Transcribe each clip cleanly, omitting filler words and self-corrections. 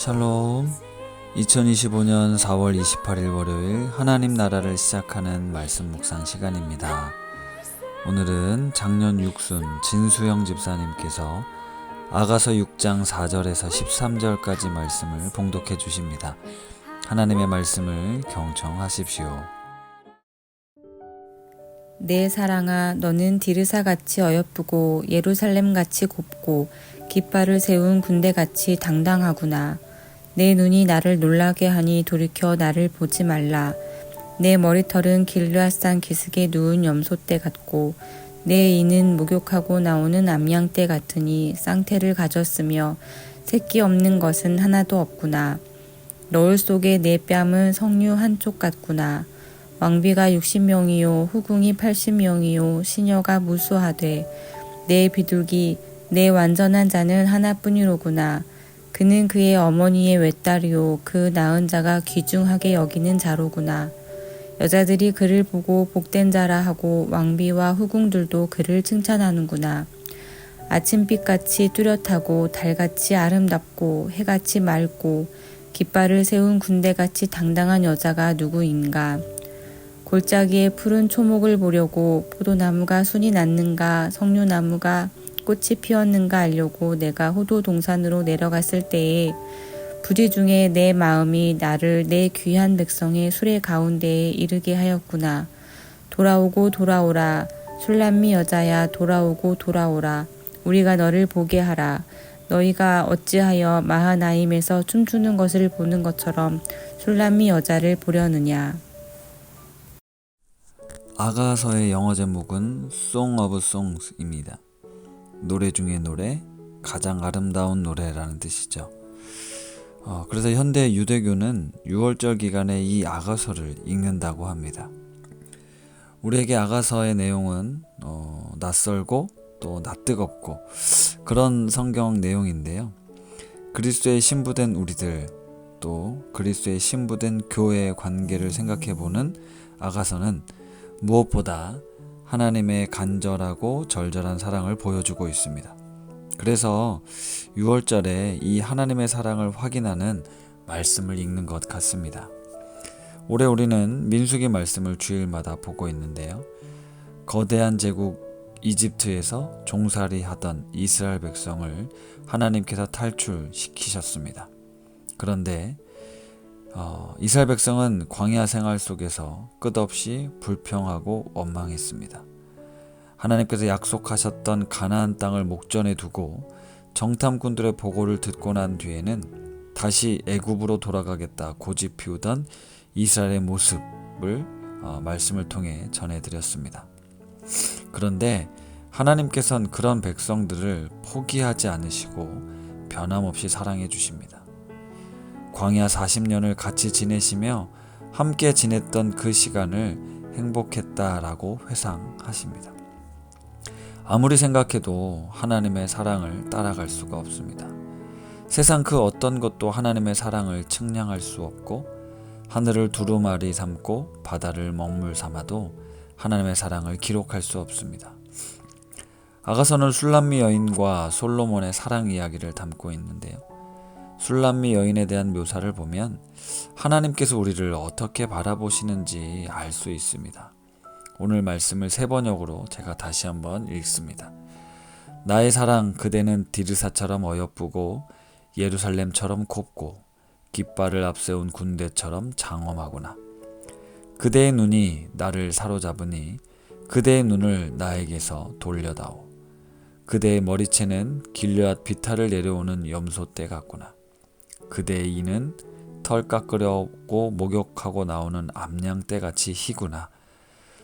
샬롬. 2025년 4월 28일 월요일 하나님 나라를 시작하는 말씀 묵상 시간입니다. 오늘은 작년 육순 진수영 집사님께서 아가서 6장 4절에서 13절까지 말씀을 봉독해 주십니다. 하나님의 말씀을 경청하십시오. 내 사랑아, 너는 디르사같이 어여쁘고 예루살렘같이 곱고 깃발을 세운 군대같이 당당하구나. 내 눈이 나를 놀라게 하니 돌이켜 나를 보지 말라. 내 머리털은 길르앗산 기슭에 누운 염소떼 같고 내 이는 목욕하고 나오는 암양떼 같으니 쌍태를 가졌으며 새끼 없는 것은 하나도 없구나. 너울 속에 내 뺨은 석류 한쪽 같구나. 왕비가 60명이요 후궁이 80명이요 시녀가 무수하되 내 비둘기 내 완전한 자는 하나뿐이로구나. 그는 그의 어머니의 외딸이요 그 낳은 자가 귀중하게 여기는 자로구나. 여자들이 그를 보고 복된 자라 하고 왕비와 후궁들도 그를 칭찬하는구나. 아침빛같이 뚜렷하고 달같이 아름답고 해같이 맑고 깃발을 세운 군대같이 당당한 여자가 누구인가. 골짜기에 푸른 초목을 보려고 포도나무가 순이 났는가 석류나무가 꽃이 피었는가 알려고 내가 호도 동산으로 내려갔을 때에 부지 중에 내 마음이 나를 내 귀한 백성의 수레 가운데에 이르게 하였구나. 돌아오고 돌아오라. 술람미 여자야 돌아오고 돌아오라. 우리가 너를 보게 하라. 너희가 어찌하여 마하나임에서 춤추는 것을 보는 것처럼 술람미 여자를 보려느냐. 아가서의 영어 제목은 Song of Songs입니다. 노래 중에 노래, 가장 아름다운 노래라는 뜻이죠. 그래서 현대 유대교는 6월절 기간에 이 아가서를 읽는다고 합니다. 우리에게 아가서의 내용은 낯설고 또 낯뜨겁고 그런 성경 내용인데요. 그리스도의 신부된 우리들 또 그리스도의 신부된 교회의 관계를 생각해보는 아가서는 무엇보다 하나님의 간절하고 절절한 사랑을 보여주고 있습니다. 그래서 6월절에 이 하나님의 사랑을 확인하는 말씀을 읽는 것 같습니다. 올해 우리는 민수기 말씀을 주일마다 보고 있는데요. 거대한 제국 이집트에서 종살이 하던 이스라엘 백성을 하나님께서 탈출시키셨습니다. 그런데 이스라엘 백성은 광야 생활 속에서 끝없이 불평하고 원망했습니다. 하나님께서 약속하셨던 가나안 땅을 목전에 두고 정탐꾼들의 보고를 듣고 난 뒤에는 다시 애굽으로 돌아가겠다 고집 피우던 이스라엘의 모습을 말씀을 통해 전해드렸습니다. 그런데 하나님께서는 그런 백성들을 포기하지 않으시고 변함없이 사랑해 주십니다. 광야 40년을 같이 지내시며 함께 지냈던 그 시간을 행복했다라고 회상하십니다. 아무리 생각해도 하나님의 사랑을 따라갈 수가 없습니다. 세상 그 어떤 것도 하나님의 사랑을 측량할 수 없고 하늘을 두루마리 삼고 바다를 먹물 삼아도 하나님의 사랑을 기록할 수 없습니다. 아가서는 술람미 여인과 솔로몬의 사랑 이야기를 담고 있는데요. 술람미 여인에 대한 묘사를 보면 하나님께서 우리를 어떻게 바라보시는지 알 수 있습니다. 오늘 말씀을 세 번역으로 제가 다시 한번 읽습니다. 나의 사랑 그대는 디르사처럼 어여쁘고 예루살렘처럼 곱고 깃발을 앞세운 군대처럼 장엄하구나. 그대의 눈이 나를 사로잡으니 그대의 눈을 나에게서 돌려다오. 그대의 머리채는 길르앗 비탈을 내려오는 염소떼 같구나. 그대의 이는 털 깎으려고 목욕하고 나오는 암양떼같이 희구나.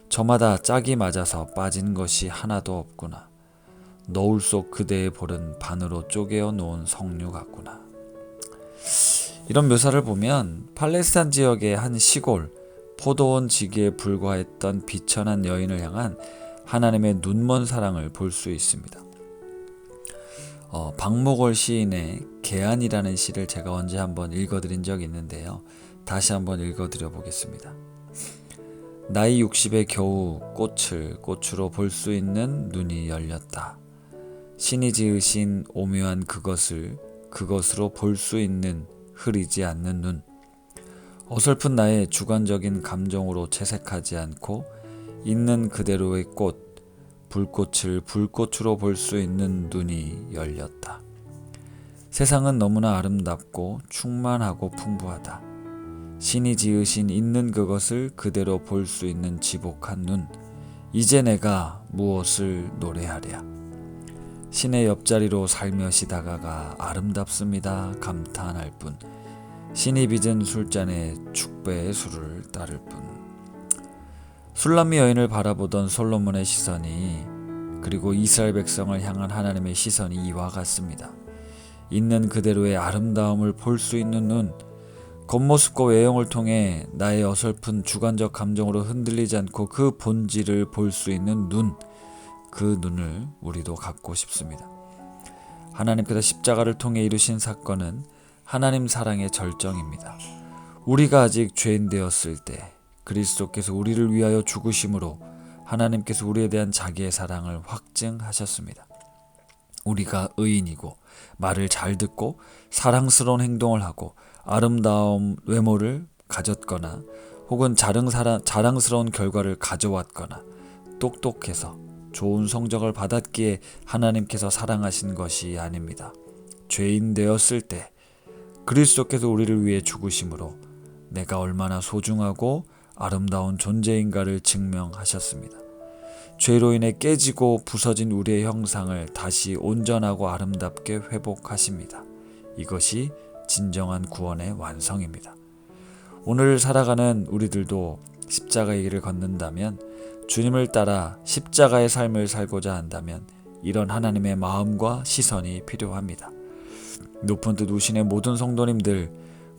저마다 짝이 맞아서 빠진 것이 하나도 없구나. 너울 속 그대의 볼은 반으로 쪼개어 놓은 석류 같구나. 이런 묘사를 보면 팔레스타인 지역의 한 시골 포도원 지기에 불과했던 비천한 여인을 향한 하나님의 눈먼 사랑을 볼 수 있습니다. 박목월 시인의 계안이라는 시를 제가 언제 한번 읽어드린 적이 있는데요. 다시 한번 읽어드려 보겠습니다. 나이 60에 겨우 꽃으로 볼 수 있는 눈이 열렸다. 신이 지으신 오묘한 그것으로 볼 수 있는 흐리지 않는 눈, 어설픈 나의 주관적인 감정으로 채색하지 않고 있는 그대로의 꽃, 불꽃을 불꽃으로 볼 수 있는 눈이 열렸다. 세상은 너무나 아름답고 충만하고 풍부하다. 신이 지으신 있는 그것을 그대로 볼 수 있는 지복한 눈, 이제 내가 무엇을 노래하랴. 신의 옆자리로 살며시 다가가 아름답습니다 감탄할 뿐, 신이 빚은 술잔에 축배의 술을 따를 뿐. 술람미 여인을 바라보던 솔로몬의 시선이, 그리고 이스라엘 백성을 향한 하나님의 시선이 이와 같습니다. 있는 그대로의 아름다움을 볼 수 있는 눈, 겉모습과 외형을 통해 나의 어설픈 주관적 감정으로 흔들리지 않고 그 본질을 볼 수 있는 눈, 그 눈을 우리도 갖고 싶습니다. 하나님께서 십자가를 통해 이루신 사건은 하나님 사랑의 절정입니다. 우리가 아직 죄인 되었을 때 그리스도께서 우리를 위하여 죽으심으로 하나님께서 우리에 대한 자기의 사랑을 확증하셨습니다. 우리가 의인이고 말을 잘 듣고 사랑스러운 행동을 하고 아름다운 외모를 가졌거나 혹은 자랑스러운 결과를 가져왔거나 똑똑해서 좋은 성적을 받았기에 하나님께서 사랑하신 것이 아닙니다. 죄인 되었을 때 그리스도께서 우리를 위해 죽으심으로 내가 얼마나 소중하고 아름다운 존재인가를 증명하셨습니다. 죄로 인해 깨지고 부서진 우리의 형상을 다시 온전하고 아름답게 회복하십니다. 이것이 진정한 구원의 완성입니다. 오늘 살아가는 우리들도 십자가의 길을 걷는다면, 주님을 따라 십자가의 삶을 살고자 한다면 이런 하나님의 마음과 시선이 필요합니다. 높은 뜻 우신의 모든 성도님들,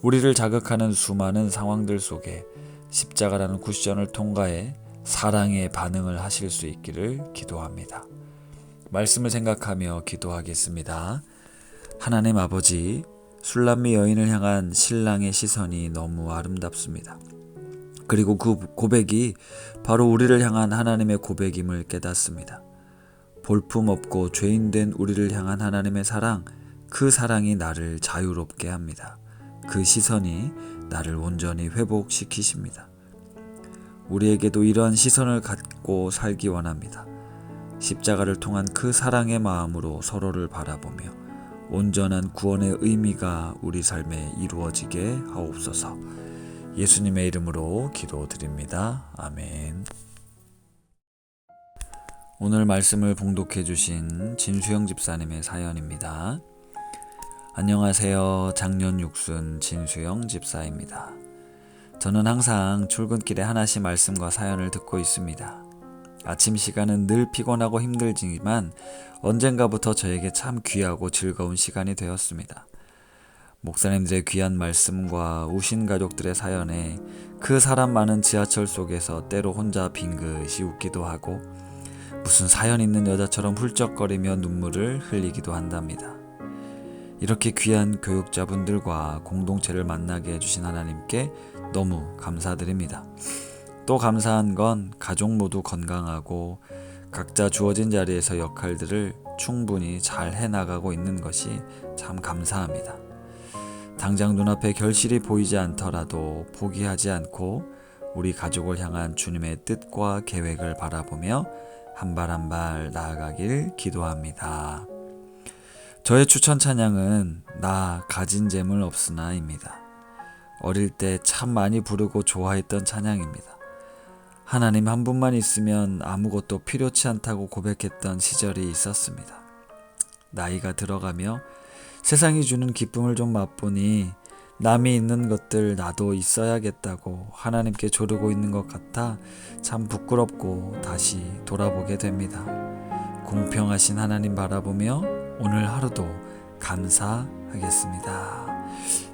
우리를 자극하는 수많은 상황들 속에 십자가라는 쿠션을 통과해 사랑의 반응을 하실 수 있기를 기도합니다. 말씀을 생각하며 기도하겠습니다. 하나님 아버지, 술람미 여인을 향한 신랑의 시선이 너무 아름답습니다. 그리고 그 고백이 바로 우리를 향한 하나님의 고백임을 깨닫습니다. 볼품없고 죄인된 우리를 향한 하나님의 사랑, 그 사랑이 나를 자유롭게 합니다. 그 시선이 나를 온전히 회복시키십니다. 우리에게도 이러한 시선을 갖고 살기 원합니다. 십자가를 통한 그 사랑의 마음으로 서로를 바라보며 온전한 구원의 의미가 우리 삶에 이루어지게 하옵소서. 예수님의 이름으로 기도드립니다. 아멘. 오늘 말씀을 봉독해 주신 진수영 집사님의 사연입니다. 안녕하세요. 작년 육순 진수영 집사입니다. 저는 항상 출근길에 하나씩 말씀과 사연을 듣고 있습니다. 아침 시간은 늘 피곤하고 힘들지만 언젠가부터 저에게 참 귀하고 즐거운 시간이 되었습니다. 목사님들의 귀한 말씀과 우신 가족들의 사연에 그 사람 많은 지하철 속에서 때로 혼자 빙긋이 웃기도 하고 무슨 사연 있는 여자처럼 훌쩍거리며 눈물을 흘리기도 한답니다. 이렇게 귀한 교육자분들과 공동체를 만나게 해주신 하나님께 너무 감사드립니다. 또 감사한 건 가족 모두 건강하고 각자 주어진 자리에서 역할들을 충분히 잘 해나가고 있는 것이 참 감사합니다. 당장 눈앞에 결실이 보이지 않더라도 포기하지 않고 우리 가족을 향한 주님의 뜻과 계획을 바라보며 한 발 한 발 나아가길 기도합니다. 저의 추천 찬양은 나 가진 재물 없으나입니다. 어릴 때 참 많이 부르고 좋아했던 찬양입니다. 하나님 한 분만 있으면 아무것도 필요치 않다고 고백했던 시절이 있었습니다. 나이가 들어가며 세상이 주는 기쁨을 좀 맛보니 남이 있는 것들 나도 있어야겠다고 하나님께 조르고 있는 것 같아 참 부끄럽고 다시 돌아보게 됩니다. 공평하신 하나님 바라보며 오늘 하루도 감사하겠습니다.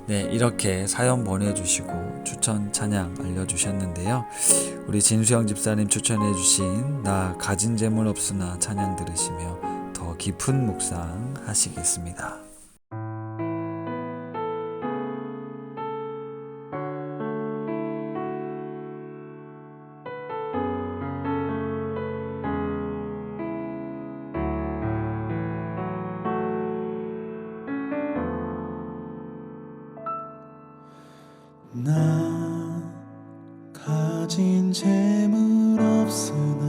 네, 이렇게 사연 보내주시고 추천 찬양 알려주셨는데요. 우리 진수영 집사님 추천해주신 나 가진 재물 없으나 찬양 들으시며 더 깊은 묵상 하시겠습니다. 나 가진 재물 없으나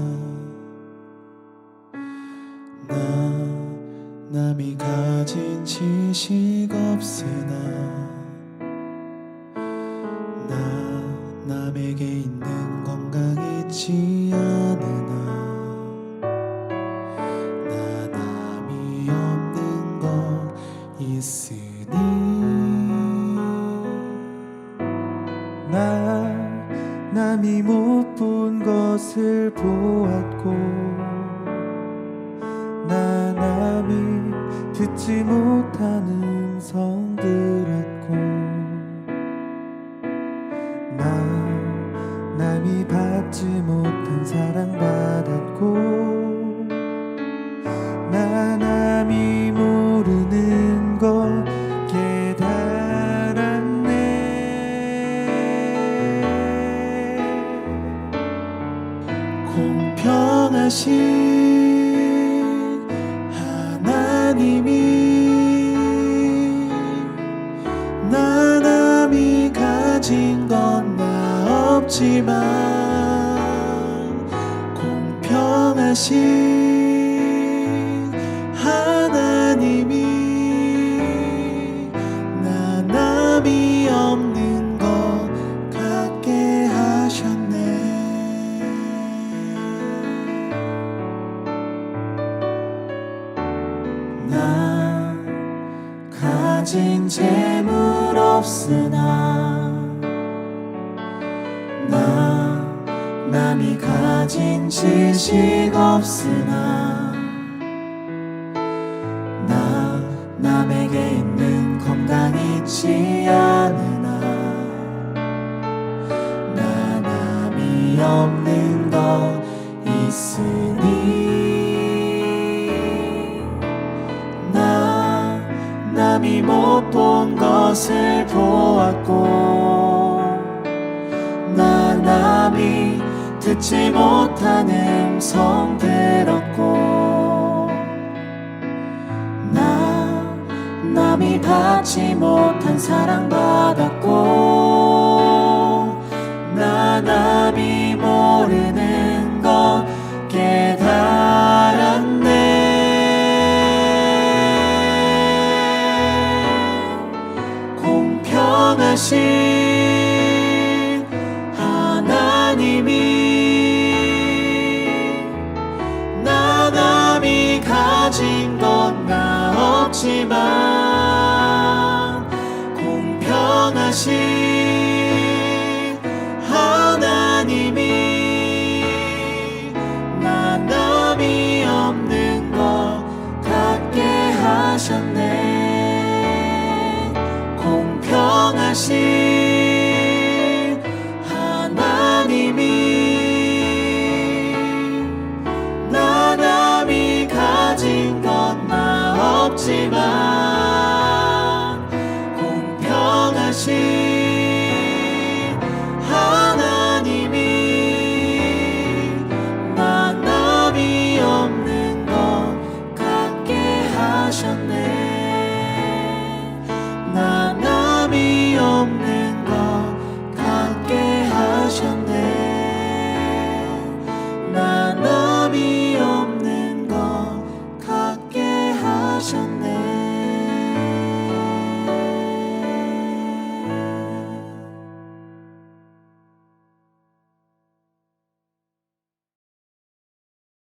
나 남이 가진 지식 없으나 나 남에게 있는 건강 있지 않으나 나 남이 없는 것 있으니 나 남이 못 본 것을 보았고 나 남이 듣지 못한 음성 들었고 나 남이 받지 못한 사랑 받았고 나 남이 모르는 걸 공평하신 하나님이 나 남이 가진 건 나 없지만 공평하신 하나님이 나 남이 없는 것 같게 하셨네. 나 가진 재물 없으나 나 남이 가진 지식 없으나 나 남에게 있는 건강 있지 않으나 나 남이 없는 것 있으니 나 남이 못 본 것을 보았고 나 남이 듣지 못한 음성 들었고 나 남이 받지 못한 사랑 받았고 나 남이 모르는 것 깨달았네. 공평하신 하나님이 나 남이 가진 건 나 없지만 공평하신 하나님이 나 남이 없는 것 같게 하셨네. 공평하신 하나님이 나 남이 가진 건 나 없지만 공평하신